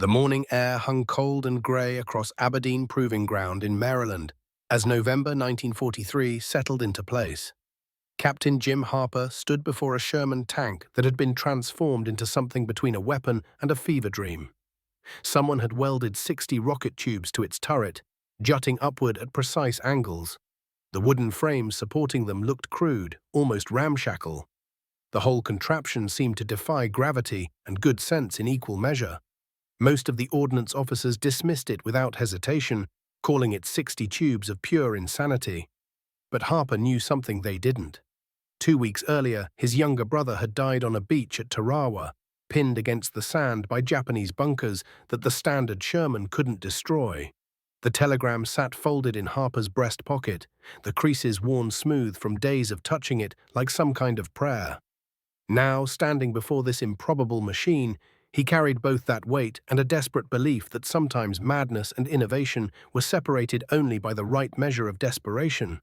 The morning air hung cold and grey across Aberdeen Proving Ground in Maryland as November 1943 settled into place. Captain Jim Harper stood before a Sherman tank that had been transformed into something between a weapon and a fever dream. Someone had welded 60 rocket tubes to its turret, jutting upward at precise angles. The wooden frames supporting them looked crude, almost ramshackle. The whole contraption seemed to defy gravity and good sense in equal measure. Most of the ordnance officers dismissed it without hesitation, calling it 60 tubes of pure insanity. But Harper knew something they didn't. 2 weeks earlier, his younger brother had died on a beach at Tarawa, pinned against the sand by Japanese bunkers that the standard Sherman couldn't destroy. The telegram sat folded in Harper's breast pocket, the creases worn smooth from days of touching it like some kind of prayer. Now, standing before this improbable machine, he carried both that weight and a desperate belief that sometimes madness and innovation were separated only by the right measure of desperation.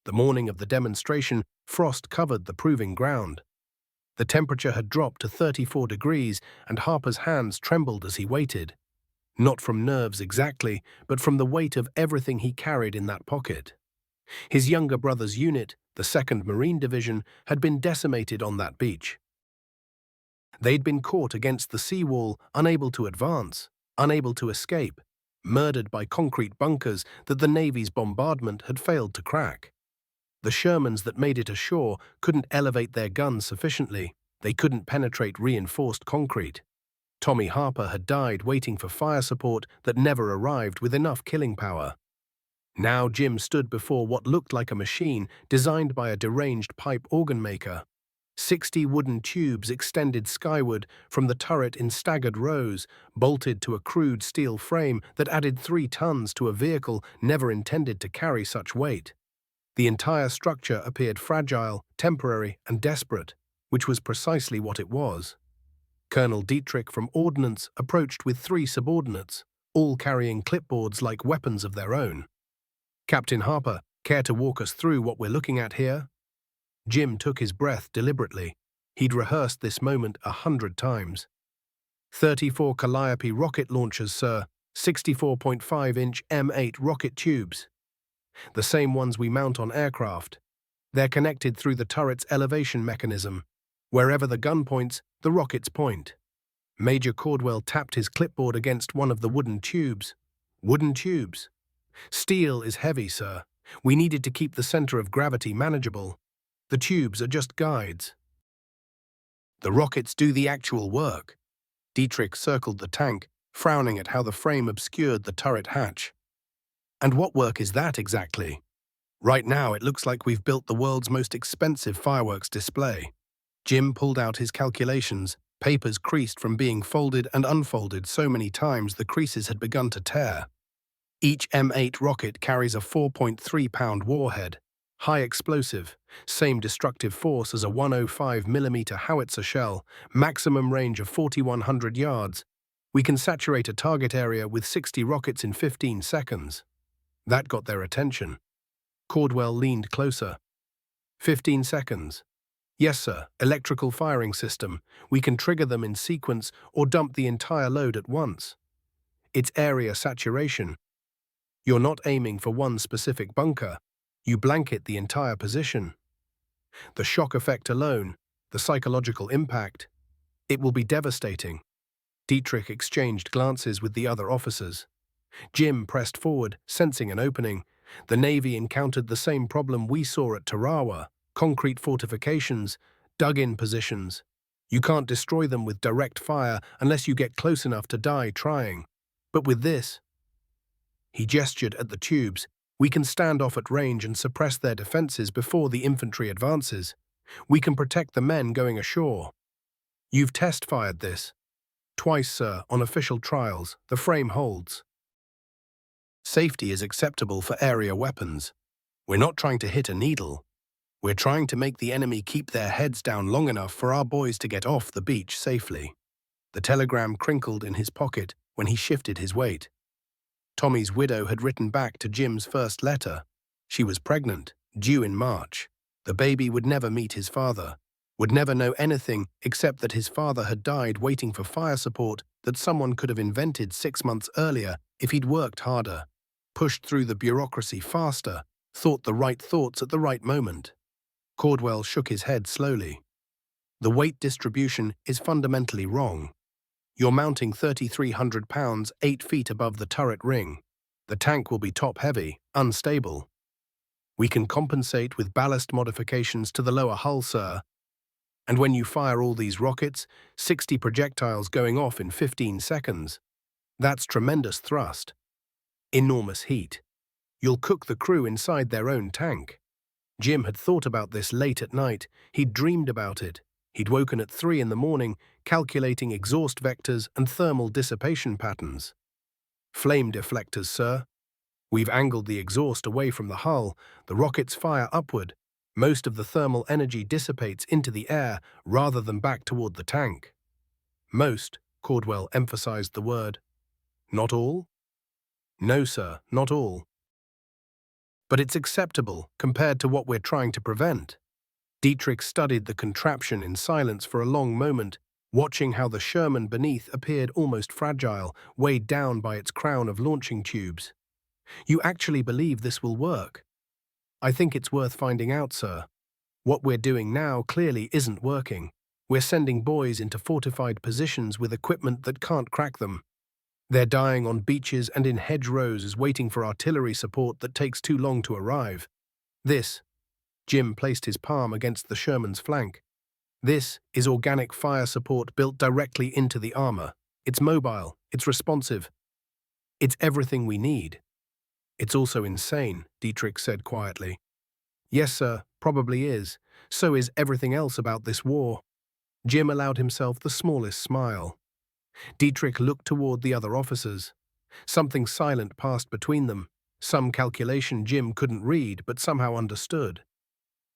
The morning of the demonstration, frost covered the proving ground. The temperature had dropped to 34 degrees, and Harper's hands trembled as he waited. Not from nerves exactly, but from the weight of everything he carried in that pocket. His younger brother's unit, the 2nd Marine Division, had been decimated on that beach. They'd been caught against the seawall, unable to advance, unable to escape, murdered by concrete bunkers that the Navy's bombardment had failed to crack. The Shermans that made it ashore couldn't elevate their guns sufficiently. They couldn't penetrate reinforced concrete. Tommy Harper had died waiting for fire support that never arrived with enough killing power. Now Jim stood before what looked like a machine designed by a deranged pipe organ maker. 60 wooden tubes extended skyward from the turret in staggered rows, bolted to a crude steel frame that added 3 tons to a vehicle never intended to carry such weight. The entire structure appeared fragile, temporary, and desperate, which was precisely what it was. Colonel Dietrich from Ordnance approached with 3 subordinates, all carrying clipboards like weapons of their own. "Captain Harper, care to walk us through what we're looking at here?" Jim took his breath deliberately. He'd rehearsed this moment 100 times. 34 Calliope rocket launchers, sir. 64.5-inch M8 rocket tubes. The same ones we mount on aircraft. They're connected through the turret's elevation mechanism. Wherever the gun points, the rockets point. Major Cordwell tapped his clipboard against one of the wooden tubes. Wooden tubes. "Steel is heavy, sir. We needed to keep the center of gravity manageable. The tubes are just guides. The rockets do the actual work." Dietrich circled the tank, frowning at how the frame obscured the turret hatch. "And what work is that exactly?" "Right now it looks like we've built the world's most expensive fireworks display." Jim pulled out his calculations, papers creased from being folded and unfolded so many times the creases had begun to tear. Each M8 rocket carries a 4.3-pound warhead. High explosive, same destructive force as a 105mm howitzer shell, maximum range of 4,100 yards. We can saturate a target area with 60 rockets in 15 seconds. That got their attention. Cordwell leaned closer. 15 seconds. "Yes, sir, electrical firing system. We can trigger them in sequence or dump the entire load at once. It's area saturation. You're not aiming for one specific bunker. You blanket the entire position. The shock effect alone, the psychological impact, it will be devastating." Dietrich exchanged glances with the other officers. Jim pressed forward, sensing an opening. The Navy encountered the same problem we saw at Tarawa: concrete fortifications, dug-in positions. You can't destroy them with direct fire unless you get close enough to die trying. But with this, he gestured at the tubes, we can stand off at range and suppress their defenses before the infantry advances. We can protect the men going ashore. You've test-fired this. "Twice, sir, on official trials. The frame holds." Safety is acceptable for area weapons. We're not trying to hit a needle. We're trying to make the enemy keep their heads down long enough for our boys to get off the beach safely. The telegram crinkled in his pocket when he shifted his weight. Tommy's widow had written back to Jim's first letter. She was pregnant, due in March. The baby would never meet his father, would never know anything except that his father had died waiting for fire support that someone could have invented 6 months earlier if he'd worked harder, pushed through the bureaucracy faster, thought the right thoughts at the right moment. Caldwell shook his head slowly. The weight distribution is fundamentally wrong. You're mounting 3,300 pounds 8 feet above the turret ring. The tank will be top-heavy, unstable. We can compensate with ballast modifications to the lower hull, sir. And when you fire all these rockets, 60 projectiles going off in 15 seconds, that's tremendous thrust. Enormous heat. You'll cook the crew inside their own tank. Jim had thought about this late at night. He'd dreamed about it. He'd woken at 3 in the morning, calculating exhaust vectors and thermal dissipation patterns. Flame deflectors, sir. We've angled the exhaust away from the hull. The rockets fire upward. Most of the thermal energy dissipates into the air rather than back toward the tank. Most, Caldwell emphasized the word. Not all? No, sir, not all. But it's acceptable compared to what we're trying to prevent. Dietrich studied the contraption in silence for a long moment, watching how the Sherman beneath appeared almost fragile, weighed down by its crown of launching tubes. You actually believe this will work? I think it's worth finding out, sir. What we're doing now clearly isn't working. We're sending boys into fortified positions with equipment that can't crack them. They're dying on beaches and in hedgerows waiting for artillery support that takes too long to arrive. This, Jim placed his palm against the Sherman's flank. This is organic fire support built directly into the armor. It's mobile, it's responsive. It's everything we need. It's also insane, Dietrich said quietly. Yes, sir, probably is. So is everything else about this war. Jim allowed himself the smallest smile. Dietrich looked toward the other officers. Something silent passed between them, some calculation Jim couldn't read but somehow understood.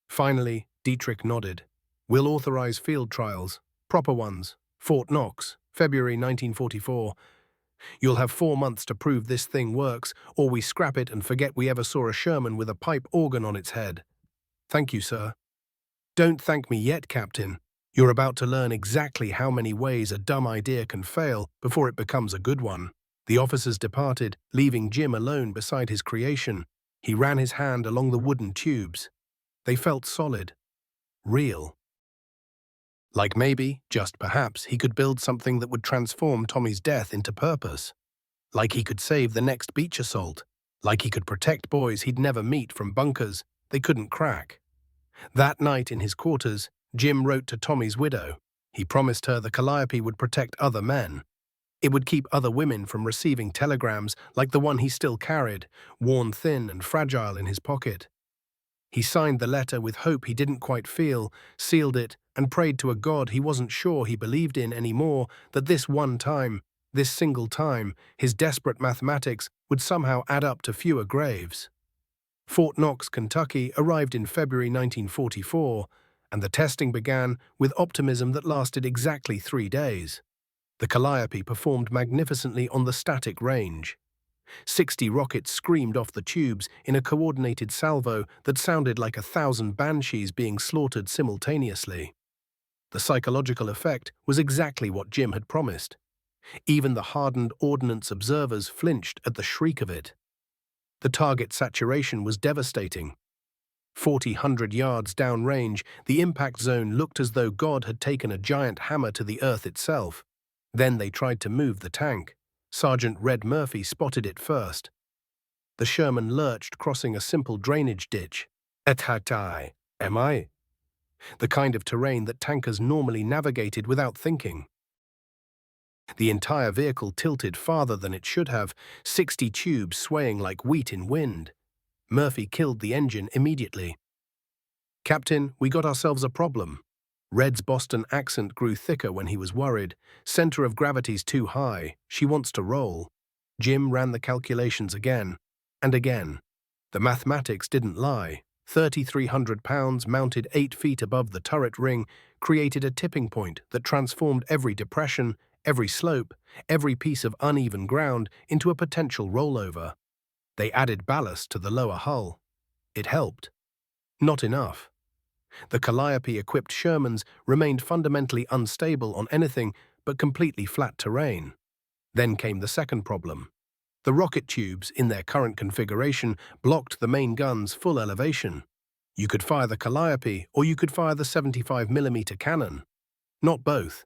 Finally, Dietrich nodded. We'll authorize field trials, proper ones, Fort Knox, February 1944. You'll have 4 months to prove this thing works, or we scrap it and forget we ever saw a Sherman with a pipe organ on its head. Thank you, sir. Don't thank me yet, Captain. You're about to learn exactly how many ways a dumb idea can fail before it becomes a good one. The officers departed, leaving Jim alone beside his creation. He ran his hand along the wooden tubes. They felt solid, real. Like maybe, just perhaps, he could build something that would transform Tommy's death into purpose. Like he could save the next beach assault. Like he could protect boys he'd never meet from bunkers they couldn't crack. That night in his quarters, Jim wrote to Tommy's widow. He promised her the Calliope would protect other men. It would keep other women from receiving telegrams like the one he still carried, worn thin and fragile in his pocket. He signed the letter with hope he didn't quite feel, sealed it, and prayed to a God he wasn't sure he believed in anymore that this one time, this single time, his desperate mathematics would somehow add up to fewer graves. Fort Knox, Kentucky arrived in February 1944, and the testing began with optimism that lasted exactly 3 days. The Calliope performed magnificently on the static range. 60 rockets screamed off the tubes in a coordinated salvo that sounded like 1,000 banshees being slaughtered simultaneously. The psychological effect was exactly what Jim had promised. Even the hardened ordnance observers flinched at the shriek of it. The target saturation was devastating. 400 yards downrange, the impact zone looked as though God had taken a giant hammer to the earth itself. Then they tried to move the tank. Sergeant Red Murphy spotted it first. The Sherman lurched, crossing a simple drainage ditch. Am I? The kind of terrain that tankers normally navigated without thinking. The entire vehicle tilted farther than it should have, 60 tubes swaying like wheat in wind. Murphy killed the engine immediately. Captain, we got ourselves a problem. Red's Boston accent grew thicker when he was worried. Center of gravity's too high. She wants to roll. Jim ran the calculations again and again. The mathematics didn't lie. 3,300 pounds mounted 8 feet above the turret ring created a tipping point that transformed every depression, every slope, every piece of uneven ground into a potential rollover. They added ballast to the lower hull. It helped. Not enough. The Calliope-equipped Shermans remained fundamentally unstable on anything but completely flat terrain. Then came the second problem. The rocket tubes, in their current configuration, blocked the main gun's full elevation. You could fire the Calliope, or you could fire the 75mm cannon. Not both.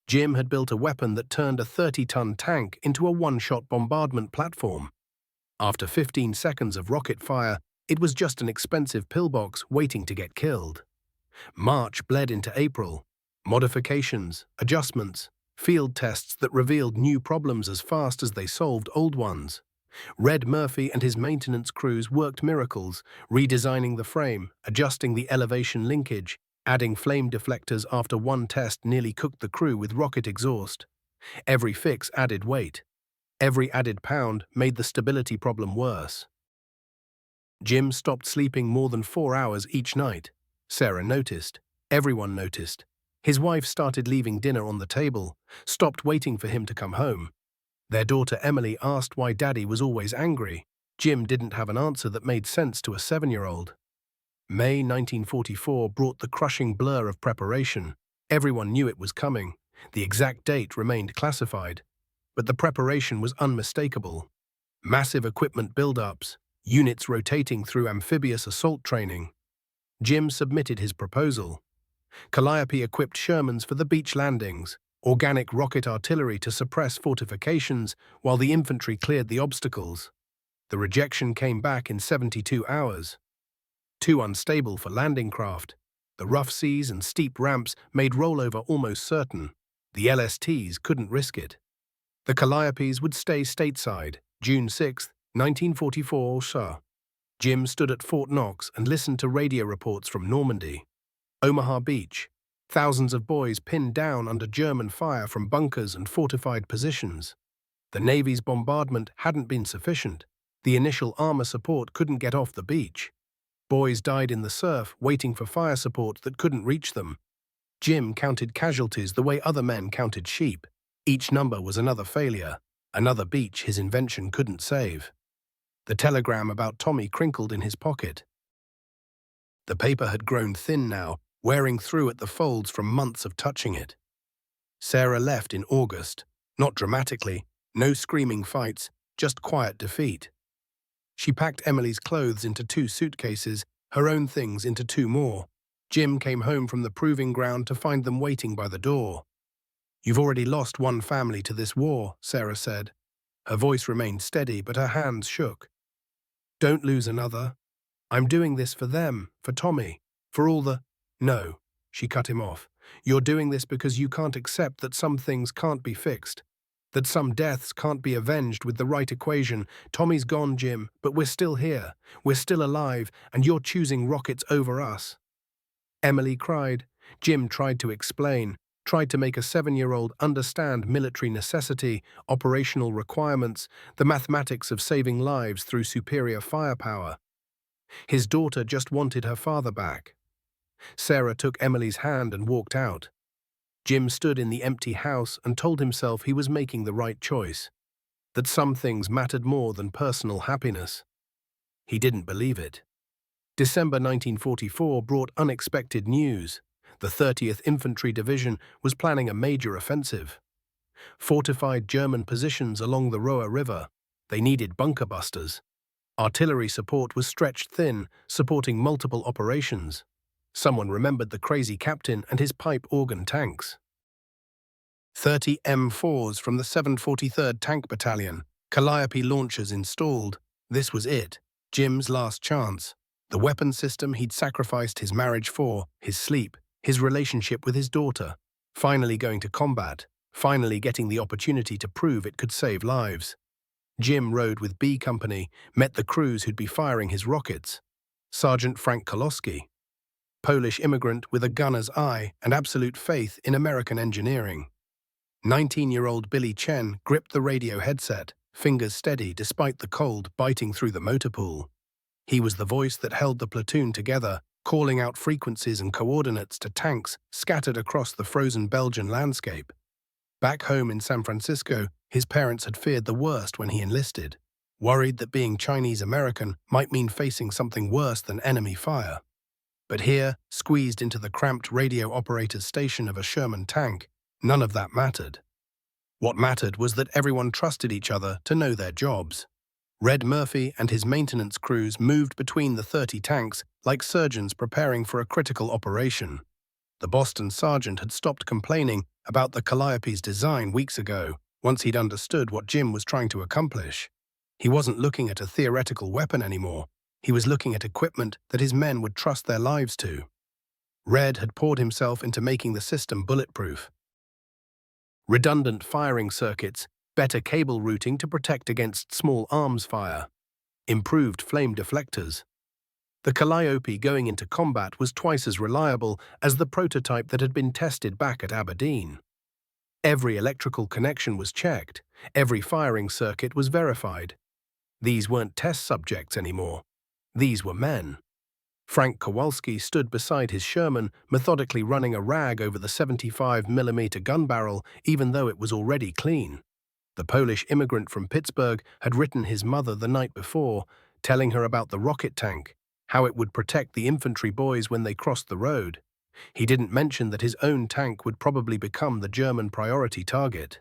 Jim had built a weapon that turned a 30-ton tank into a one-shot bombardment platform. After 15 seconds of rocket fire, it was just an expensive pillbox waiting to get killed. March bled into April. Modifications, adjustments, field tests that revealed new problems as fast as they solved old ones. Red Murphy and his maintenance crews worked miracles, redesigning the frame, adjusting the elevation linkage, adding flame deflectors after one test nearly cooked the crew with rocket exhaust. Every fix added weight. Every added pound made the stability problem worse. Jim stopped sleeping more than 4 hours each night. Sarah noticed. Everyone noticed. His wife started leaving dinner on the table, stopped waiting for him to come home. Their daughter Emily asked why Daddy was always angry. Jim didn't have an answer that made sense to a 7-year-old. May 1944 brought the crushing blur of preparation. Everyone knew it was coming. The exact date remained classified. But the preparation was unmistakable. Massive equipment build-ups, units rotating through amphibious assault training. Jim submitted his proposal. Calliope-equipped Shermans for the beach landings, organic rocket artillery to suppress fortifications while the infantry cleared the obstacles. The rejection came back in 72 hours. Too unstable for landing craft. The rough seas and steep ramps made rollover almost certain. The LSTs couldn't risk it. The Calliopes would stay stateside, June 6, 1944, sir. Jim stood at Fort Knox and listened to radio reports from Normandy. Omaha Beach. Thousands of boys pinned down under German fire from bunkers and fortified positions. The Navy's bombardment hadn't been sufficient. The initial armor support couldn't get off the beach. Boys died in the surf waiting for fire support that couldn't reach them. Jim counted casualties the way other men counted sheep. Each number was another failure, another beach his invention couldn't save. The telegram about Tommy crinkled in his pocket. The paper had grown thin now, wearing through at the folds from months of touching it. Sarah left in August, not dramatically, no screaming fights, just quiet defeat. She packed Emily's clothes into 2 suitcases, her own things into 2 more. Jim came home from the proving ground to find them waiting by the door. "You've already lost 1 family to this war," Sarah said. Her voice remained steady, but her hands shook. "Don't lose another. I'm doing this for them, for Tommy, for all the—" "No," she cut him off. "You're doing this because you can't accept that some things can't be fixed, that some deaths can't be avenged with the right equation. Tommy's gone, Jim, but we're still here. We're still alive, and you're choosing rockets over us." Emily cried. Jim tried to explain, tried to make a 7-year-old understand military necessity, operational requirements, the mathematics of saving lives through superior firepower. His daughter just wanted her father back. Sarah took Emily's hand and walked out. Jim stood in the empty house and told himself he was making the right choice, that some things mattered more than personal happiness. He didn't believe it. December 1944 brought unexpected news. The 30th Infantry Division was planning a major offensive. Fortified German positions along the Roa River. They needed bunker busters. Artillery support was stretched thin, supporting multiple operations. Someone remembered the crazy captain and his pipe organ tanks. 30 M4s from the 743rd Tank Battalion, Calliope launchers installed. This was it, Jim's last chance. The weapon system he'd sacrificed his marriage for, his sleep, his relationship with his daughter. Finally going to combat, finally getting the opportunity to prove it could save lives. Jim rode with B Company, met the crews who'd be firing his rockets. Sergeant Frank Koloski, Polish immigrant with a gunner's eye and absolute faith in American engineering. 19-year-old Billy Chen gripped the radio headset, fingers steady despite the cold biting through the motor pool. He was the voice that held the platoon together, calling out frequencies and coordinates to tanks scattered across the frozen Belgian landscape. Back home in San Francisco, his parents had feared the worst when he enlisted, worried that being Chinese-American might mean facing something worse than enemy fire. But here, squeezed into the cramped radio operator's station of a Sherman tank, none of that mattered. What mattered was that everyone trusted each other to know their jobs. Red Murphy and his maintenance crews moved between the 30 tanks like surgeons preparing for a critical operation. The Boston sergeant had stopped complaining about the Calliope's design weeks ago, once he'd understood what Jim was trying to accomplish. He wasn't looking at a theoretical weapon anymore. He was looking at equipment that his men would trust their lives to. Red had poured himself into making the system bulletproof. Redundant firing circuits, better cable routing to protect against small arms fire, improved flame deflectors. The Calliope going into combat was twice as reliable as the prototype that had been tested back at Aberdeen. Every electrical connection was checked, every firing circuit was verified. These weren't test subjects anymore. These were men. Frank Kowalski stood beside his Sherman, methodically running a rag over the 75mm gun barrel, even though it was already clean. The Polish immigrant from Pittsburgh had written his mother the night before, telling her about the rocket tank, how it would protect the infantry boys when they crossed the road. He didn't mention that his own tank would probably become the German priority target.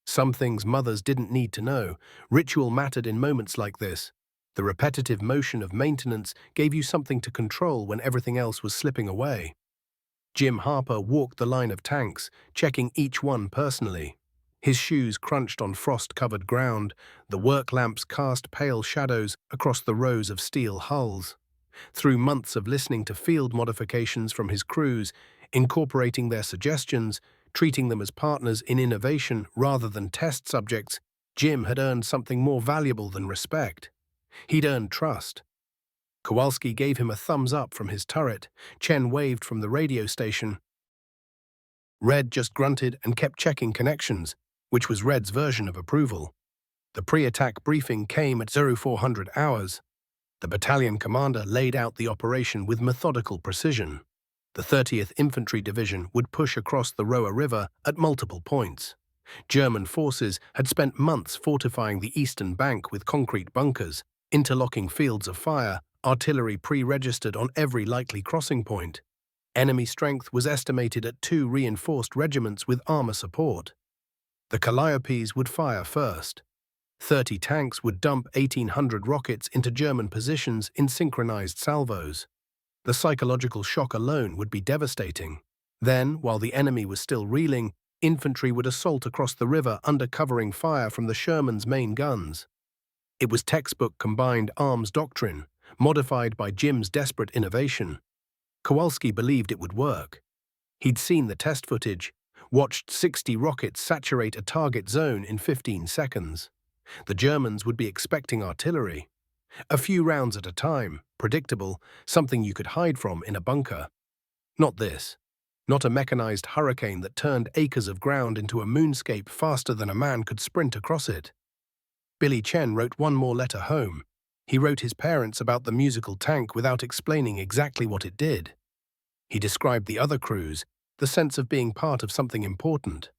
Some things mothers didn't need to know. Ritual mattered in moments like this. The repetitive motion of maintenance gave you something to control when everything else was slipping away. Jim Harper walked the line of tanks, checking each one personally. His shoes crunched on frost-covered ground, the work lamps cast pale shadows across the rows of steel hulls. Through months of listening to field modifications from his crews, incorporating their suggestions, treating them as partners in innovation rather than test subjects, Jim had earned something more valuable than respect. He'd earned trust. Kowalski gave him a thumbs up from his turret. Chen waved from the radio station. Red just grunted and kept checking connections, which was Red's version of approval. The pre-attack briefing came at 0400 hours. The battalion commander laid out the operation with methodical precision. The 30th Infantry Division would push across the Roa River at multiple points. German forces had spent months fortifying the eastern bank with concrete bunkers, interlocking fields of fire, artillery pre-registered on every likely crossing point. Enemy strength was estimated at 2 reinforced regiments with armor support. The Calliopes would fire first. 30 tanks would dump 1,800 rockets into German positions in synchronized salvos. The psychological shock alone would be devastating. Then, while the enemy was still reeling, infantry would assault across the river under covering fire from the Sherman's main guns. It was textbook combined arms doctrine, modified by Jim's desperate innovation. Kowalski believed it would work. He'd seen the test footage, watched 60 rockets saturate a target zone in 15 seconds. The Germans would be expecting artillery. A few rounds at a time, predictable, something you could hide from in a bunker. Not this. Not a mechanized hurricane that turned acres of ground into a moonscape faster than a man could sprint across it. Billy Chen wrote one more letter home. He wrote his parents about the musical tank without explaining exactly what it did. He described the other crews, the sense of being part of something important.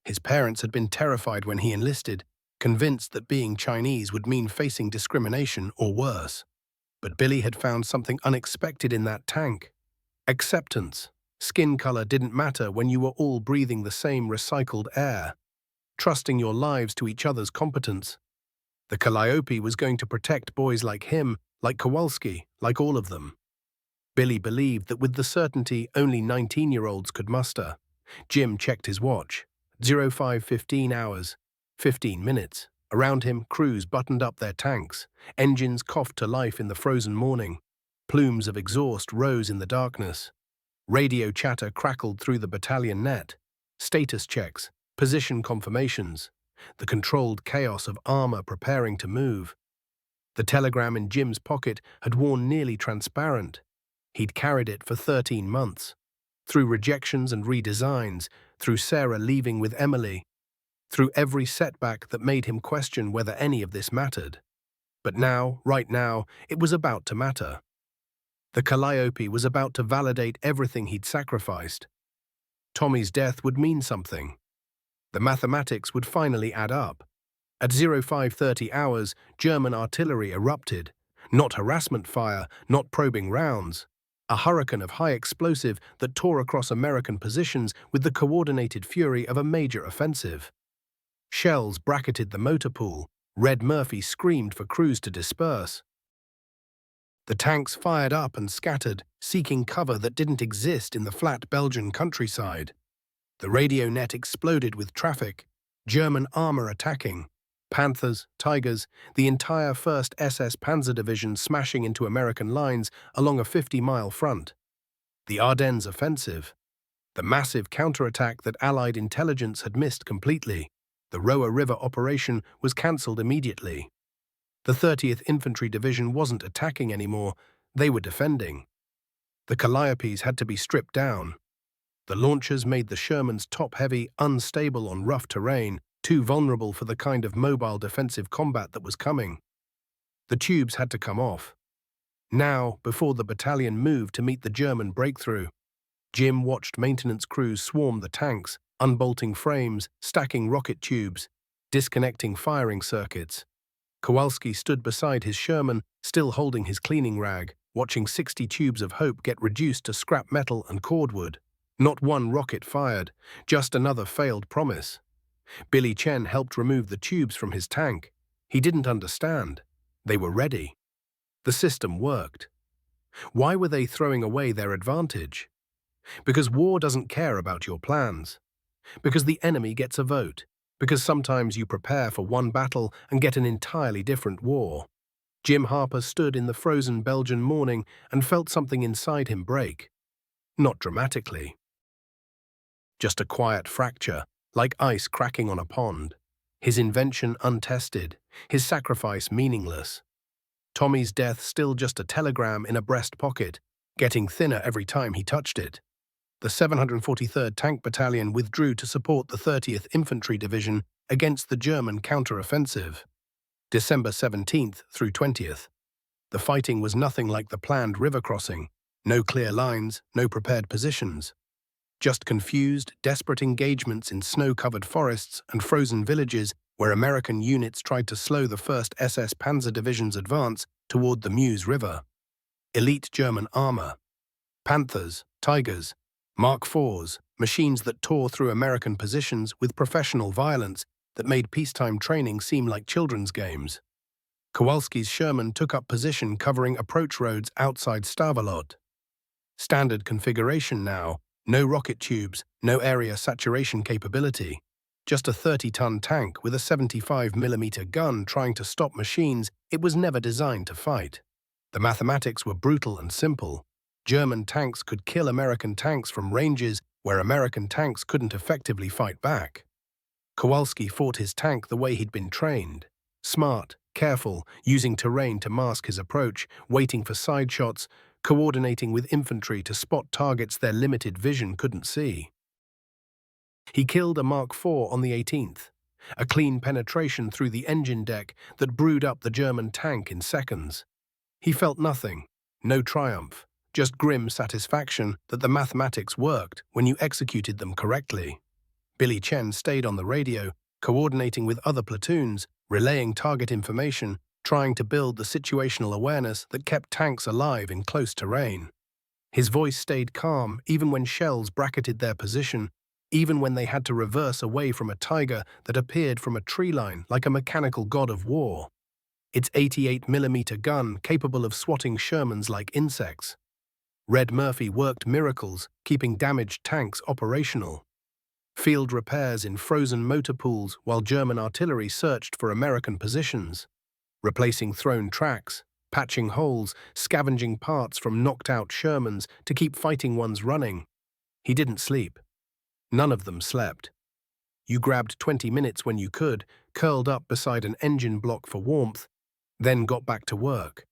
His parents had been terrified when he enlisted, convinced that being Chinese would mean facing discrimination or worse. But Billy had found something unexpected in that tank. Acceptance. Skin color didn't matter when you were all breathing the same recycled air. Trusting your lives to each other's competence. The Calliope was going to protect boys like him, like Kowalski, like all of them. Billy believed that with the certainty only 19-year-olds could muster. Jim checked his watch. 05:15 hours, 15 minutes. Around him, crews buttoned up their tanks. Engines coughed to life in the frozen morning. Plumes of exhaust rose in the darkness. Radio chatter crackled through the battalion net. Status checks, position confirmations, the controlled chaos of armor preparing to move. The telegram in Jim's pocket had worn nearly transparent. He'd carried it for 13 months. Through rejections and redesigns, through Sarah leaving with Emily, through every setback that made him question whether any of this mattered. But now, right now, it was about to matter. The Calliope was about to validate everything he'd sacrificed. Tommy's death would mean something. The mathematics would finally add up. At 05:30 hours, German artillery erupted. Not harassment fire, not probing rounds. a hurricane of high explosive that tore across American positions with the coordinated fury of a major offensive. Shells bracketed the motor pool. Red Murphy screamed for crews to disperse. The tanks fired up and scattered, seeking cover that didn't exist in the flat Belgian countryside. The radio net exploded with traffic, German armor attacking, Panthers, Tigers, the entire 1st SS Panzer Division smashing into American lines along a 50-mile front. The Ardennes offensive, the massive counterattack that Allied intelligence had missed completely. The Roa River operation was cancelled immediately. The 30th Infantry Division wasn't attacking anymore, they were defending. The Calliopes had to be stripped down. The launchers made the Shermans top-heavy, unstable on rough terrain, too vulnerable for the kind of mobile defensive combat that was coming. The tubes had to come off. Now, before the battalion moved to meet the German breakthrough, Jim watched maintenance crews swarm the tanks, unbolting frames, stacking rocket tubes, disconnecting firing circuits. Kowalski stood beside his Sherman, still holding his cleaning rag, watching 60 tubes of hope get reduced to scrap metal and cordwood. Not one rocket fired, just another failed promise. Billy Chen helped remove the tubes from his tank. He didn't understand. They were ready. The system worked. Why were they throwing away their advantage? Because war doesn't care about your plans. Because the enemy gets a vote. Because sometimes you prepare for one battle and get an entirely different war. Jim Harper stood in the frozen Belgian morning and felt something inside him break. Not dramatically. Just a quiet fracture, like ice cracking on a pond. His invention untested, his sacrifice meaningless. Tommy's death still just a telegram in a breast pocket, getting thinner every time he touched it. The 743rd Tank Battalion withdrew to support the 30th Infantry Division against the German counter-offensive. December 17th through 20th. The fighting was nothing like the planned river crossing. No clear lines, no prepared positions. Just confused, desperate engagements in snow-covered forests and frozen villages where American units tried to slow the 1st SS Panzer Division's advance toward the Meuse River. Elite German armor. Panthers, Tigers, Mark IVs, machines that tore through American positions with professional violence that made peacetime training seem like children's games. Kowalski's Sherman took up position covering approach roads outside Stavelot. Standard configuration now, no rocket tubes, no area saturation capability. Just a 30-ton tank with a 75mm gun trying to stop machines it was never designed to fight. The mathematics were brutal and simple. German tanks could kill American tanks from ranges where American tanks couldn't effectively fight back. Kowalski fought his tank the way he'd been trained. Smart, careful, using terrain to mask his approach, waiting for side shots, coordinating with infantry to spot targets their limited vision couldn't see. He killed a Mark IV on the 18th, a clean penetration through the engine deck that brewed up the German tank in seconds. He felt nothing, no triumph. Just grim satisfaction that the mathematics worked when you executed them correctly. Billy Chen stayed on the radio, coordinating with other platoons, relaying target information, trying to build the situational awareness that kept tanks alive in close terrain. His voice stayed calm even when shells bracketed their position, even when they had to reverse away from a Tiger that appeared from a tree line like a mechanical god of war. Its 88mm gun capable of swatting Shermans like insects. Red Murphy worked miracles, keeping damaged tanks operational. Field repairs in frozen motor pools while German artillery searched for American positions. Replacing thrown tracks, patching holes, scavenging parts from knocked-out Shermans to keep fighting ones running. He didn't sleep. None of them slept. You grabbed 20 minutes when you could, curled up beside an engine block for warmth, then got back to work.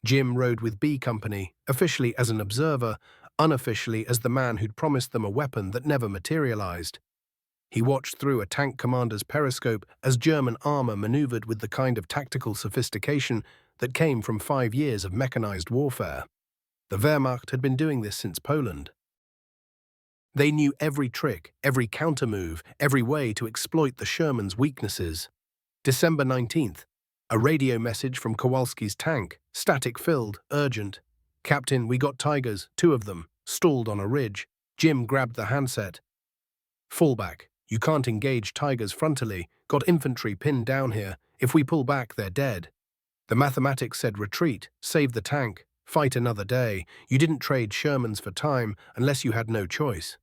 Jim rode with B Company, officially as an observer, unofficially as the man who'd promised them a weapon that never materialized. He watched through a tank commander's periscope as German armor maneuvered with the kind of tactical sophistication that came from 5 years of mechanized warfare. The Wehrmacht had been doing this since Poland. They knew every trick, every countermove, every way to exploit the Sherman's weaknesses. December 19th. A radio message from Kowalski's tank, static-filled, urgent. "Captain, we got Tigers, 2 of them, stalled on a ridge." Jim grabbed the handset. "Fall back. You can't engage Tigers frontally. Got infantry pinned down here. If we pull back, they're dead." The mathematics said retreat, save the tank, fight another day. You didn't trade Shermans for time unless you had no choice.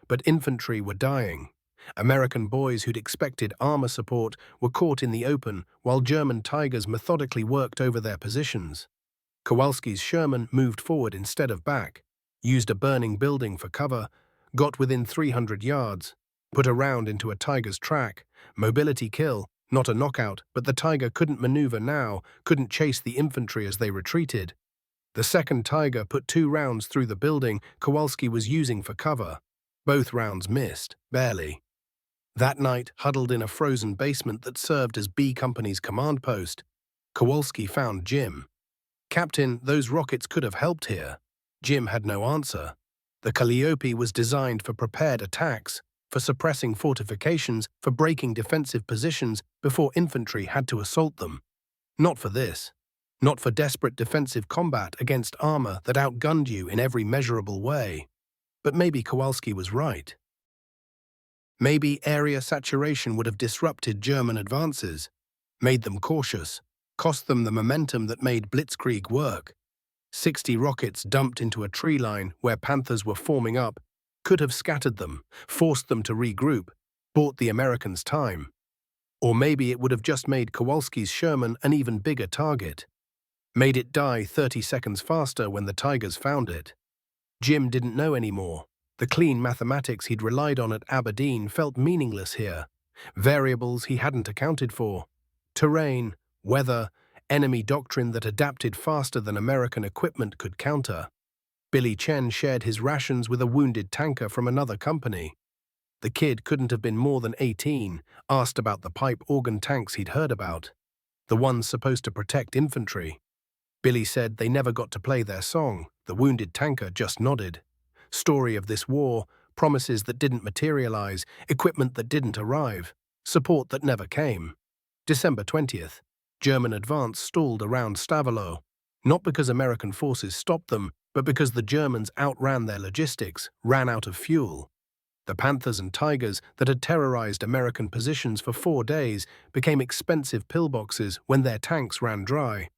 But infantry were dying. American boys who'd expected armor support were caught in the open while German Tigers methodically worked over their positions. Kowalski's Sherman moved forward instead of back, used a burning building for cover, got within 300 yards, put a round into a Tiger's track, mobility kill, not a knockout, but the Tiger couldn't maneuver now, couldn't chase the infantry as they retreated. The second Tiger put 2 rounds through the building Kowalski was using for cover. Both rounds missed, barely. That night, huddled in a frozen basement that served as B Company's command post, Kowalski found Jim. "Captain, those rockets could have helped here." Jim had no answer. The Calliope was designed for prepared attacks, for suppressing fortifications, for breaking defensive positions before infantry had to assault them. Not for this. Not for desperate defensive combat against armor that outgunned you in every measurable way. But maybe Kowalski was right. Maybe area saturation would have disrupted German advances, made them cautious, cost them the momentum that made blitzkrieg work. 60 rockets dumped into a tree line where Panthers were forming up could have scattered them, forced them to regroup, bought the Americans time. Or maybe it would have just made Kowalski's Sherman an even bigger target. Made it die 30 seconds faster when the Tigers found it. Jim didn't know anymore. The clean mathematics he'd relied on at Aberdeen felt meaningless here. Variables he hadn't accounted for. Terrain, weather, enemy doctrine that adapted faster than American equipment could counter. Billy Chen shared his rations with a wounded tanker from another company. The kid couldn't have been more than 18, asked about the pipe organ tanks he'd heard about. The ones supposed to protect infantry. Billy said they never got to play their song. The wounded tanker just nodded. Story of this war, promises that didn't materialize, equipment that didn't arrive, support that never came. December 20th, German advance stalled around Stavelo, not because American forces stopped them, but because the Germans outran their logistics, ran out of fuel. The Panthers and Tigers that had terrorized American positions for 4 days became expensive pillboxes when their tanks ran dry.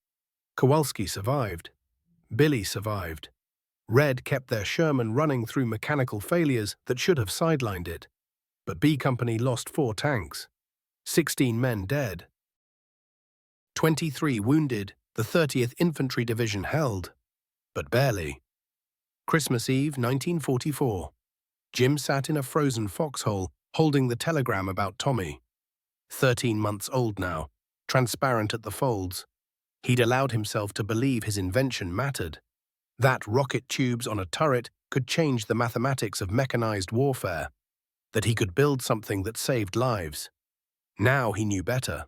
Kowalski survived. Billy survived. Red kept their Sherman running through mechanical failures that should have sidelined it. But B Company lost 4 tanks. 16 men dead. 23 wounded, the 30th Infantry Division held. But barely. Christmas Eve, 1944. Jim sat in a frozen foxhole, holding the telegram about Tommy. 13 months old now, transparent at the folds. He'd allowed himself to believe his invention mattered. That rocket tubes on a turret could change the mathematics of mechanized warfare. That he could build something that saved lives. Now he knew better.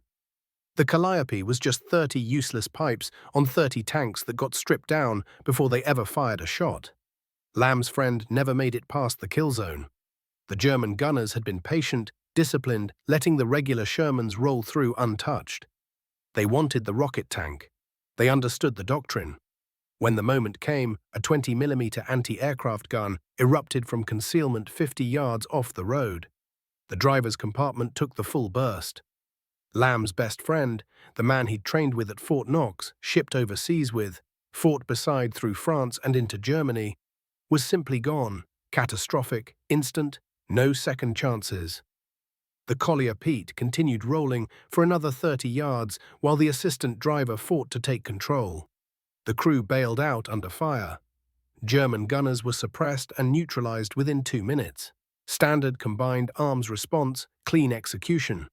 The Calliope was just 30 useless pipes on 30 tanks that got stripped down before they ever fired a shot. Lamb's friend never made it past the kill zone. The German gunners had been patient, disciplined, letting the regular Shermans roll through untouched. They wanted the rocket tank. They understood the doctrine. When the moment came, a 20mm anti-aircraft gun erupted from concealment 50 yards off the road. The driver's compartment took the full burst. Lamb's best friend, the man he'd trained with at Fort Knox, shipped overseas with, fought beside through France and into Germany, was simply gone, catastrophic, instant, no second chances. The collier Pete continued rolling for another 30 yards while the assistant driver fought to take control. The crew bailed out under fire. German gunners were suppressed and neutralized within 2 minutes. Standard combined arms response, clean execution.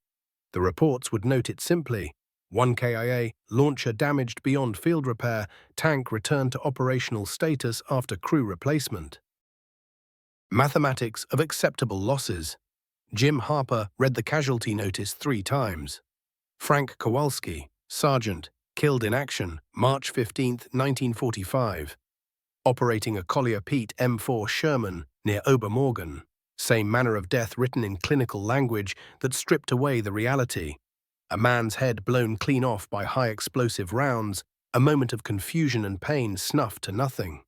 The reports would note it simply. 1 KIA, launcher damaged beyond field repair, tank returned to operational status after crew replacement. Mathematics of acceptable losses. Jim Harper read the casualty notice 3 times. Frank Kowalski, Sergeant, killed in action, March 15, 1945. Operating a Collier Pete M4 Sherman near Obermorgen. Same manner of death written in clinical language that stripped away the reality. A man's head blown clean off by high explosive rounds, A moment of confusion and pain snuffed to nothing.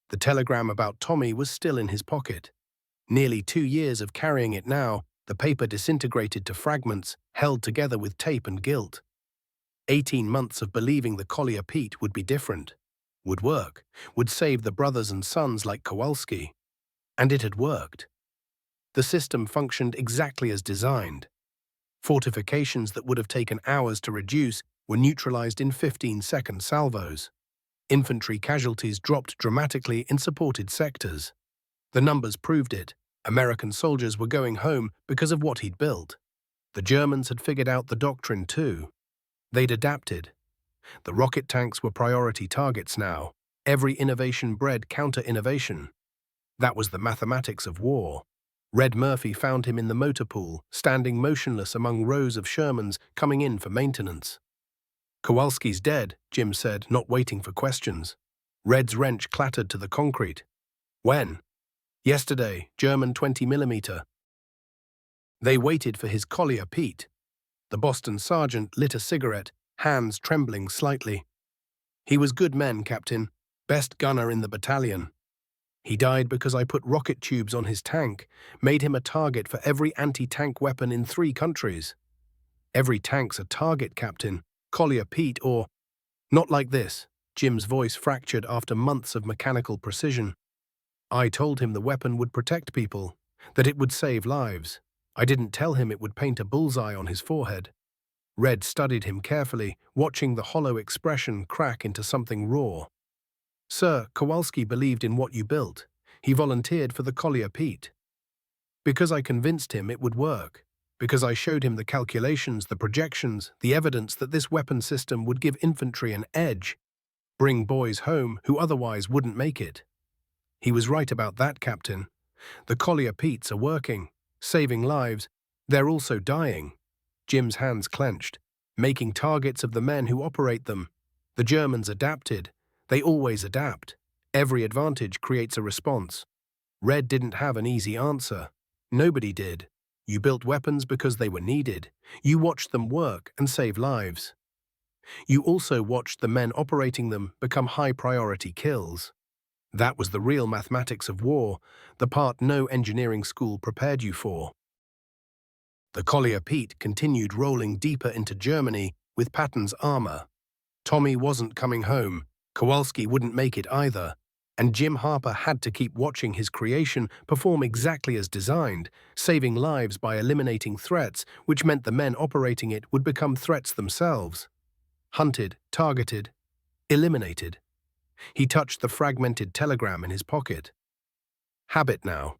The telegram about Tommy was still in his pocket. Nearly 2 years of carrying it now, the paper disintegrated to fragments, held together with tape and guilt. 18 months of believing the Collier Pete would be different, would work, would save the brothers and sons like Kowalski. And it had worked. The system functioned exactly as designed. Fortifications that would have taken hours to reduce were neutralized in 15-second salvos. Infantry casualties dropped dramatically in supported sectors. The numbers proved it. American soldiers were going home because of what he'd built. The Germans had figured out the doctrine too. They'd adapted. The rocket tanks were priority targets now. Every innovation bred counter-innovation. That was the mathematics of war. Red Murphy found him in the motor pool, standing motionless among rows of Shermans coming in for maintenance. "Kowalski's dead," Jim said, not waiting for questions. Red's wrench clattered to the concrete. "When?" "Yesterday, German 20mm. They waited for his Collier Pete. The Boston sergeant lit a cigarette, hands trembling slightly. "He was good men, Captain. Best gunner in the battalion. He died because I put rocket tubes on his tank, made him a target for every anti-tank weapon in 3 countries. Every tank's a target, Captain. Collier Pete or—" "Not like this." Jim's voice fractured after months of mechanical precision. "I told him the weapon would protect people, that it would save lives. I didn't tell him it would paint a bullseye on his forehead." Red studied him carefully, watching the hollow expression crack into something raw. "Sir, Kowalski believed in what you built. He volunteered for the Collier Pete. Because I convinced him it would work. Because I showed him the calculations, the projections, the evidence that this weapon system would give infantry an edge, bring boys home who otherwise wouldn't make it. He was right about that, Captain. The Collier Petes are working, saving lives. They're also dying." Jim's hands clenched, "making targets of the men who operate them. The Germans adapted. They always adapt. Every advantage creates a response." Red didn't have an easy answer. Nobody did. You built weapons because they were needed. You watched them work and save lives. You also watched the men operating them become high-priority kills. That was the real mathematics of war, the part no engineering school prepared you for. The Collier Pete continued rolling deeper into Germany with Patton's armor. Tommy wasn't coming home. Kowalski wouldn't make it either. And Jim Harper had to keep watching his creation perform exactly as designed, saving lives by eliminating threats, which meant the men operating it would become threats themselves. Hunted, targeted, eliminated. He touched the fragmented telegram in his pocket. Habit now.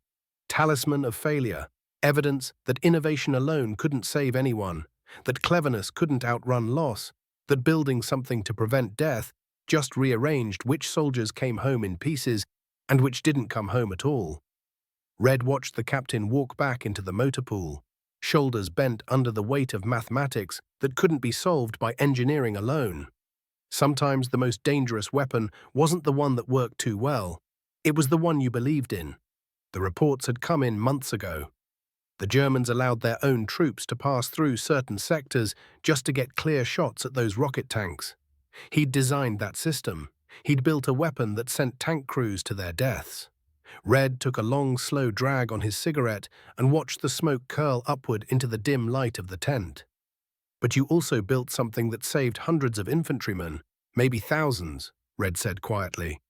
Talisman of failure. Evidence that innovation alone couldn't save anyone, that cleverness couldn't outrun loss, that building something to prevent death just rearranged which soldiers came home in pieces and which didn't come home at all. Red watched the captain walk back into the motor pool, shoulders bent under the weight of mathematics that couldn't be solved by engineering alone. Sometimes the most dangerous weapon wasn't the one that worked too well. It was the one you believed in. The reports had come in months ago. The Germans allowed their own troops to pass through certain sectors just to get clear shots at those rocket tanks. He'd designed that system. He'd built a weapon that sent tank crews to their deaths. Red took a long, slow drag on his cigarette and watched the smoke curl upward into the dim light of the tent. "But you also built something that saved hundreds of infantrymen, maybe thousands," Red said quietly.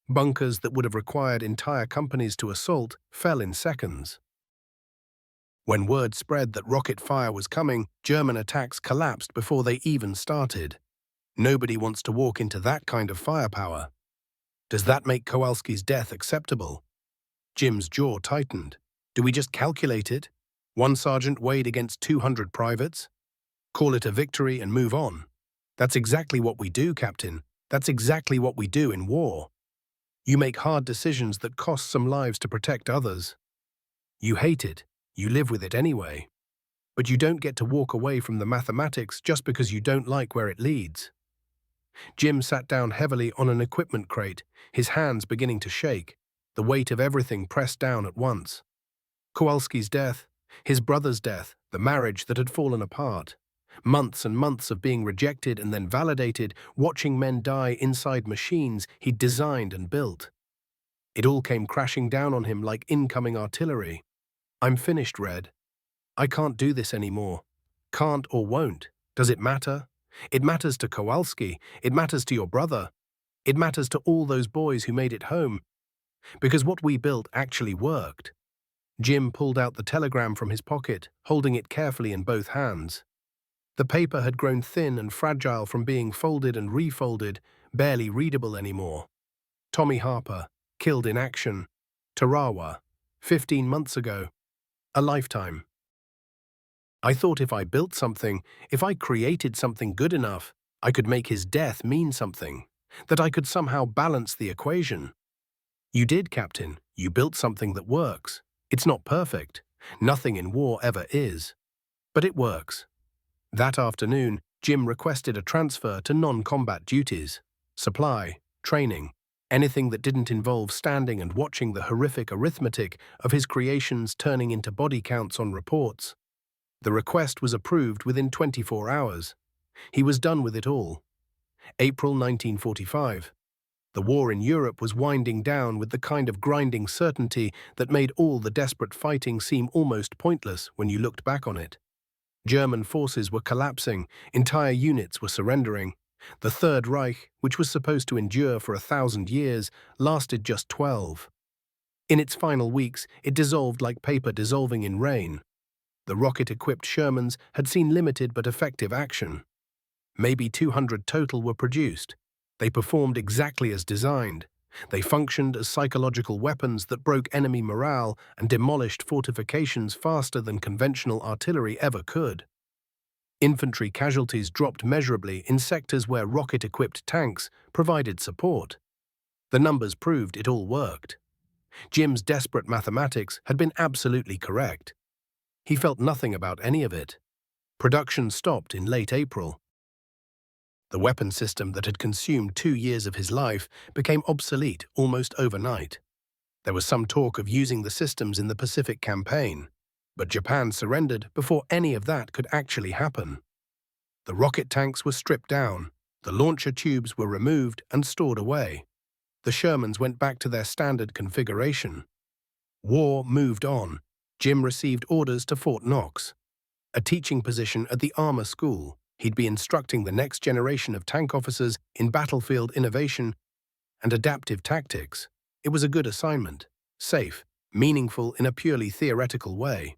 "Bunkers that would have required entire companies to assault fell in seconds. When word spread that rocket fire was coming, German attacks collapsed before they even started. Nobody wants to walk into that kind of firepower. Does that make Kowalski's death acceptable?" Jim's jaw tightened. "Do we just calculate it? One sergeant weighed against 200 privates? Call it a victory and move on? That's exactly what we do, Captain. That's exactly what we do in war. You make hard decisions that cost some lives to protect others. You hate it. You live with it anyway. But you don't get to walk away from the mathematics just because you don't like where it leads." Jim sat down heavily on an equipment crate, his hands beginning to shake, the weight of everything pressed down at once. Kowalski's death, his brother's death, the marriage that had fallen apart. Months and months of being rejected and then validated, watching men die inside machines he'd designed and built. It all came crashing down on him like incoming artillery. "I'm finished, Red. I can't do this anymore. Can't or won't. Does it matter? It matters to Kowalski. It matters to your brother. It matters to all those boys who made it home. Because what we built actually worked." Jim pulled out the telegram from his pocket, holding it carefully in both hands. The paper had grown thin and fragile from being folded and refolded, barely readable anymore. Tommy Harper, killed in action. Tarawa, 15 months ago. A lifetime. "I thought if I built something, if I created something good enough, I could make his death mean something, that I could somehow balance the equation." "You did, Captain. You built something that works. It's not perfect. Nothing in war ever is. But it works." That afternoon, Jim requested a transfer to non-combat duties. Supply, training, anything that didn't involve standing and watching the horrific arithmetic of his creations turning into body counts on reports. The request was approved within 24 hours. He was done with it all. April 1945. The war in Europe was winding down with the kind of grinding certainty that made all the desperate fighting seem almost pointless when you looked back on it. German forces were collapsing, entire units were surrendering. The Third Reich, which was supposed to endure for 1,000 years, lasted just 12. In its final weeks, it dissolved like paper dissolving in rain. The rocket-equipped Shermans had seen limited but effective action. Maybe 200 total were produced. They performed exactly as designed. They functioned as psychological weapons that broke enemy morale and demolished fortifications faster than conventional artillery ever could. Infantry casualties dropped measurably in sectors where rocket-equipped tanks provided support. The numbers proved it all worked. Jim's desperate mathematics had been absolutely correct. He felt nothing about any of it. Production stopped in late April. The weapon system that had consumed 2 years of his life became obsolete almost overnight. There was some talk of using the systems in the Pacific Campaign, but Japan surrendered before any of that could actually happen. The rocket tanks were stripped down, the launcher tubes were removed and stored away. The Shermans went back to their standard configuration. War moved on. Jim received orders to Fort Knox, a teaching position at the armor school. He'd be instructing the next generation of tank officers in battlefield innovation and adaptive tactics. It was a good assignment, safe, meaningful in a purely theoretical way.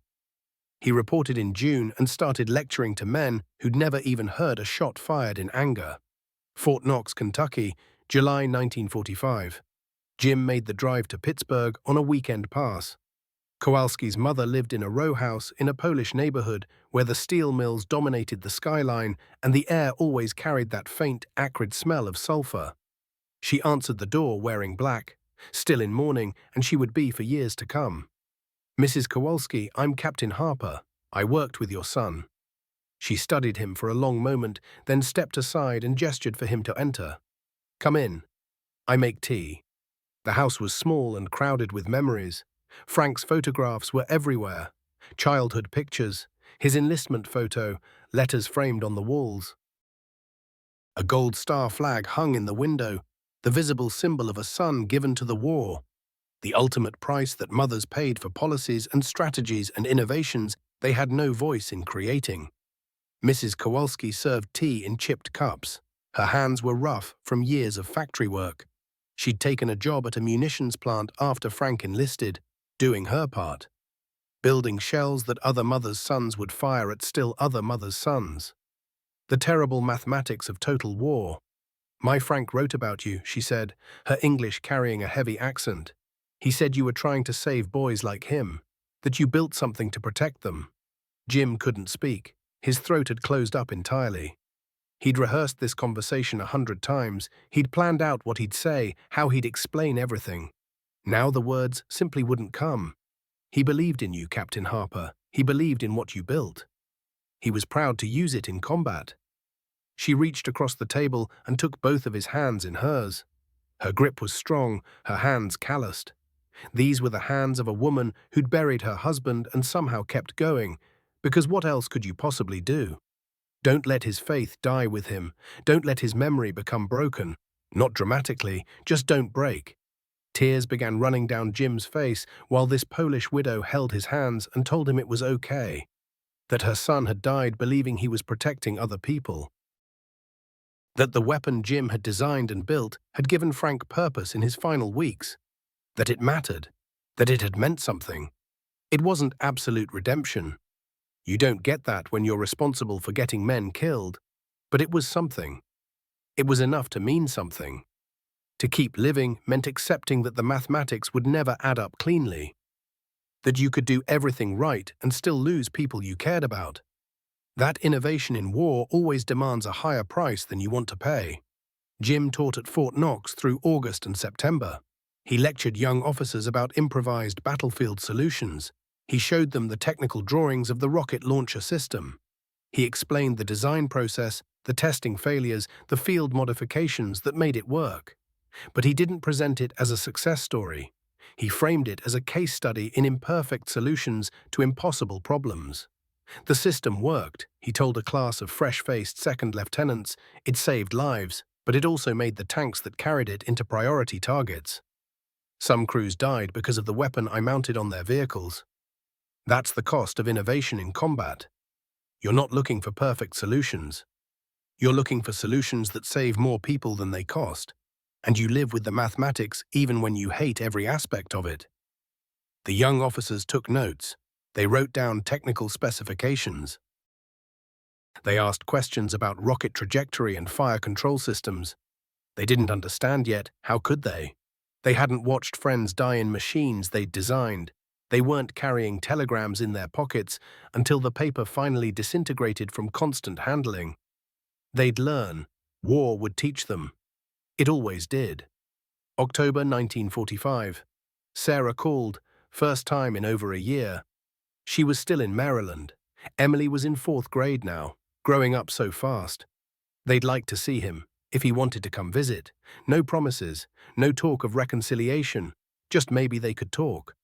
He reported in June and started lecturing to men who'd never even heard a shot fired in anger. Fort Knox, Kentucky, July 1945. Jim made the drive to Pittsburgh on a weekend pass. Kowalski's mother lived in a row house in a Polish neighborhood where the steel mills dominated the skyline and the air always carried that faint, acrid smell of sulfur. She answered the door wearing black, still in mourning, and she would be for years to come. "Mrs. Kowalski, I'm Captain Harper. I worked with your son." She studied him for a long moment, then stepped aside and gestured for him to enter. "Come in. I make tea." The house was small and crowded with memories. Frank's photographs were everywhere. Childhood pictures, his enlistment photo, letters framed on the walls. A gold star flag hung in the window, the visible symbol of a son given to the war. The ultimate price that mothers paid for policies and strategies and innovations they had no voice in creating. Mrs. Kowalski served tea in chipped cups. Her hands were rough from years of factory work. She'd taken a job at a munitions plant after Frank enlisted, doing her part. Building shells that other mothers' sons would fire at still other mothers' sons. The terrible mathematics of total war. "My Frank wrote about you," she said, her English carrying a heavy accent. "He said you were trying to save boys like him, that you built something to protect them." Jim couldn't speak. His throat had closed up entirely. He'd rehearsed this conversation 100 times. He'd planned out what he'd say, how he'd explain everything. Now the words simply wouldn't come. He believed in you, Captain Harper. He believed in what you built. He was proud to use it in combat. She reached across the table and took both of his hands in hers. Her grip was strong, her hands calloused. These were the hands of a woman who'd buried her husband and somehow kept going, because what else could you possibly do? Don't let his faith die with him. Don't let his memory become broken. Not dramatically, just don't break. Tears began running down Jim's face while this Polish widow held his hands and told him it was okay, that her son had died believing he was protecting other people, that the weapon Jim had designed and built had given Frank purpose in his final weeks, that it mattered, that it had meant something. It wasn't absolute redemption. You don't get that when you're responsible for getting men killed, but it was something. It was enough to mean something. To keep living meant accepting that the mathematics would never add up cleanly, that you could do everything right and still lose people you cared about. That innovation in war always demands a higher price than you want to pay. Jim taught at Fort Knox through August and September. He lectured young officers about improvised battlefield solutions. He showed them the technical drawings of the rocket launcher system. He explained the design process, the testing failures, the field modifications that made it work. But he didn't present it as a success story. He framed it as a case study in imperfect solutions to impossible problems. The system worked, he told a class of fresh-faced second lieutenants. It saved lives, but it also made the tanks that carried it into priority targets. Some crews died because of the weapon I mounted on their vehicles. That's the cost of innovation in combat. You're not looking for perfect solutions. You're looking for solutions that save more people than they cost, and you live with the mathematics even when you hate every aspect of it. The young officers took notes. They wrote down technical specifications. They asked questions about rocket trajectory and fire control systems. They didn't understand yet, how could they? They hadn't watched friends die in machines they'd designed. They weren't carrying telegrams in their pockets until the paper finally disintegrated from constant handling. They'd learn. War would teach them. It always did. October 1945. Sarah called, first time in over a year. She was still in Maryland. Emily was in 4th grade now, growing up so fast. They'd like to see him, if he wanted to come visit. No promises, no talk of reconciliation, just maybe they could talk.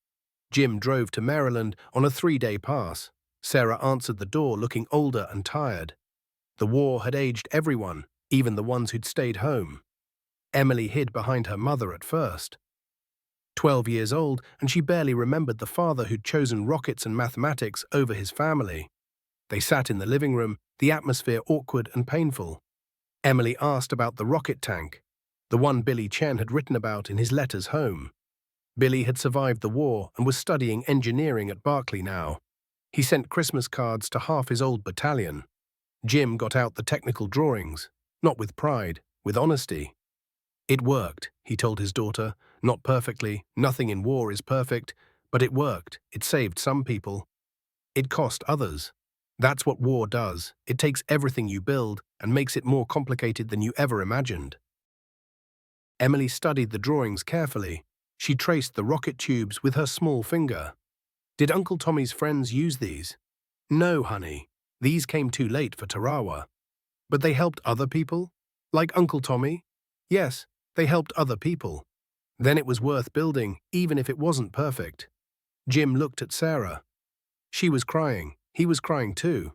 Jim drove to Maryland on a 3-day pass. Sarah answered the door looking older and tired. The war had aged everyone, even the ones who'd stayed home. Emily hid behind her mother at first. 12 years old, and she barely remembered the father who'd chosen rockets and mathematics over his family. They sat in the living room, the atmosphere awkward and painful. Emily asked about the rocket tank, the one Billy Chen had written about in his letters home. Billy had survived the war and was studying engineering at Berkeley now. He sent Christmas cards to half his old battalion. Jim got out the technical drawings, not with pride, with honesty. It worked, he told his daughter, not perfectly, nothing in war is perfect, but it worked, it saved some people. It cost others. That's what war does, it takes everything you build and makes it more complicated than you ever imagined. Emily studied the drawings carefully. She traced the rocket tubes with her small finger. Did Uncle Tommy's friends use these? No, honey. These came too late for Tarawa. But they helped other people? Like Uncle Tommy? Yes, they helped other people. Then it was worth building, even if it wasn't perfect. Jim looked at Sarah. She was crying. He was crying too.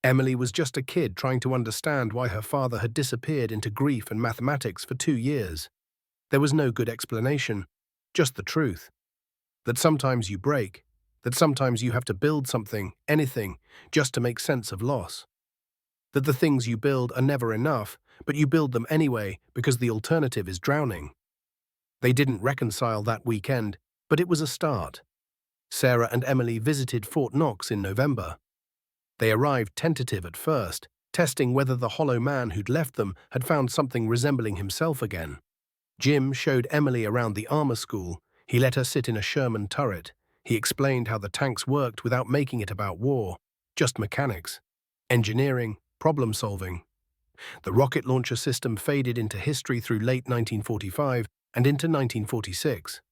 Emily was just a kid trying to understand why her father had disappeared into grief and mathematics for 2 years. There was no good explanation, just the truth. That sometimes you break, that sometimes you have to build something, anything, just to make sense of loss. That the things you build are never enough, but you build them anyway because the alternative is drowning. They didn't reconcile that weekend, but it was a start. Sarah and Emily visited Fort Knox in November. They arrived tentative at first, testing whether the hollow man who'd left them had found something resembling himself again. Jim showed Emily around the armor school. He let her sit in a Sherman turret. He explained how the tanks worked without making it about war, just mechanics, engineering, problem-solving. The rocket launcher system faded into history through late 1945 and into 1946.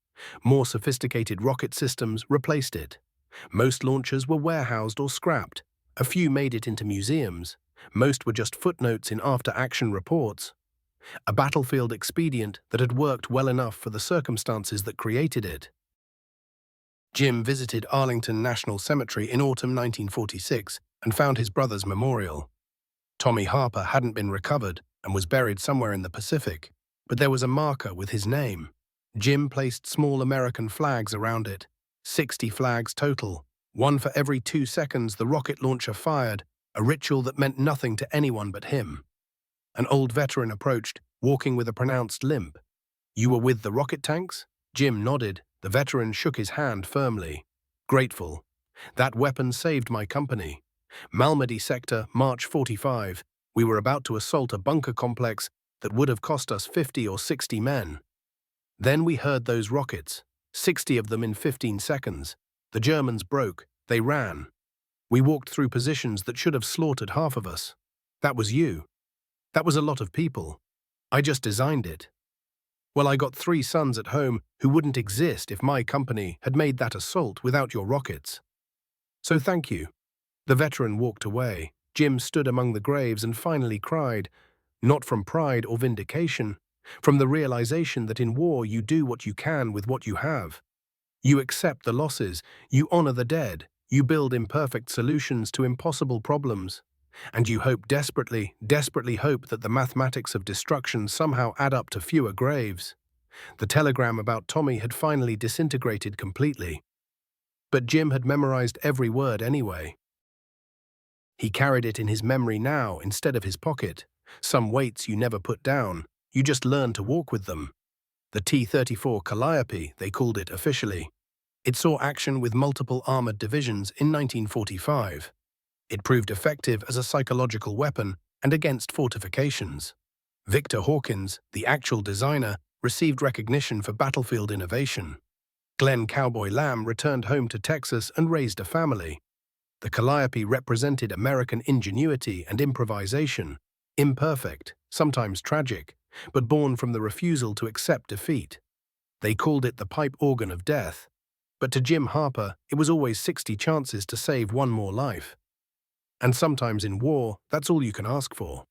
More sophisticated rocket systems replaced it. Most launchers were warehoused or scrapped. A few made it into museums. Most were just footnotes in after-action reports. A battlefield expedient that had worked well enough for the circumstances that created it. Jim visited Arlington National Cemetery in autumn 1946 and found his brother's memorial. Tommy Harper hadn't been recovered and was buried somewhere in the Pacific, but there was a marker with his name. Jim placed small American flags around it, 60 flags total, one for every 2 seconds the rocket launcher fired, a ritual that meant nothing to anyone but him. An old veteran approached, walking with a pronounced limp. "You were with the rocket tanks?" Jim nodded. The veteran shook his hand firmly. "Grateful. That weapon saved my company. Malmedy sector, March 45. We were about to assault a bunker complex that would have cost us 50 or 60 men. Then we heard those rockets, 60 of them in 15 seconds. The Germans broke. They ran. We walked through positions that should have slaughtered half of us. That was you. That was a lot of people. I just designed it. Well, I got 3 sons at home who wouldn't exist if my company had made that assault without your rockets. So thank you." The veteran walked away. Jim stood among the graves and finally cried, not from pride or vindication, from the realization that in war you do what you can with what you have. You accept the losses, you honor the dead, you build imperfect solutions to impossible problems, and you hope desperately hope that the mathematics of destruction somehow add up to fewer graves. The telegram about Tommy had finally disintegrated completely. But Jim had memorized every word anyway. He carried it in his memory now instead of his pocket. Some weights you never put down, you just learn to walk with them. The T-34 Calliope, they called it officially. It saw action with multiple armored divisions in 1945. It proved effective as a psychological weapon and against fortifications. Victor Hawkins, the actual designer, received recognition for battlefield innovation. Glenn Cowboy Lamb returned home to Texas and raised a family. The Calliope represented American ingenuity and improvisation, imperfect, sometimes tragic, but born from the refusal to accept defeat. They called it the pipe organ of death. But to Jim Harper, it was always 60 chances to save one more life. And sometimes in war, that's all you can ask for.